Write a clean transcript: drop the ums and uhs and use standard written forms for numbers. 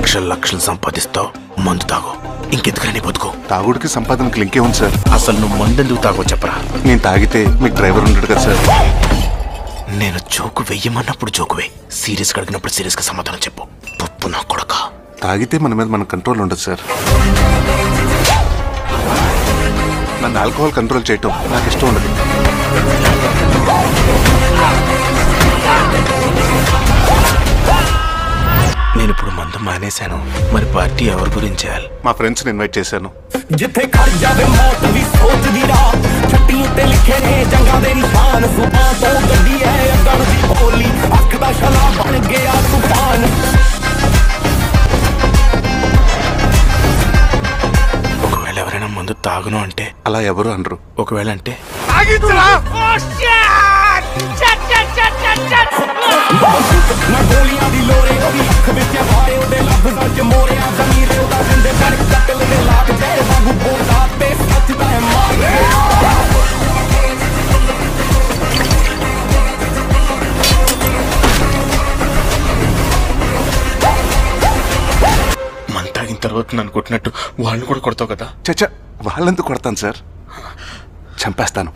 లక్షలు లక్షలు సంపాదిస్తావు, మందు తాగు. ఇంకెందుకని బతుకు? తాగుడికి సంపాదనకి లింకే ఉంది సార్. అసలు నువ్వు మందెందుకు తాగో చెప్పరా? నేను తాగితే మీకు డ్రైవర్ ఉండడు కదా సార్. నేను జోకు వెయ్యమన్నప్పుడు జోకువే, సీరియస్గా అడిగినప్పుడు సీరియస్గా సమాధానం చెప్పు. పప్పు నా కొడక. తాగితే మన మీద మన కంట్రోల్ ఉండదు సార్. నన్ను ఆల్కహాల్ కంట్రోల్ చేయటం నాకు ఇష్టం ఉండదు. నేను ఇప్పుడు మందు మానేశాను. మరి పార్టీ ఎవరి గురించి చేయాలి? మా ఫ్రెండ్స్ని ఇన్వైట్ చేశాను. ఒకవేళ ఎవరైనా మందు తాగును అంటే? అలా ఎవరు అనరు. ఒకవేళ అంటే? మందు తాగిన తర్వాత నన్ను కొట్టినట్టు వాళ్ళని కూడా కొడతావు కదా? చచ్చా, వాళ్ళెందుకు కొడతాను సార్, చంపేస్తాను.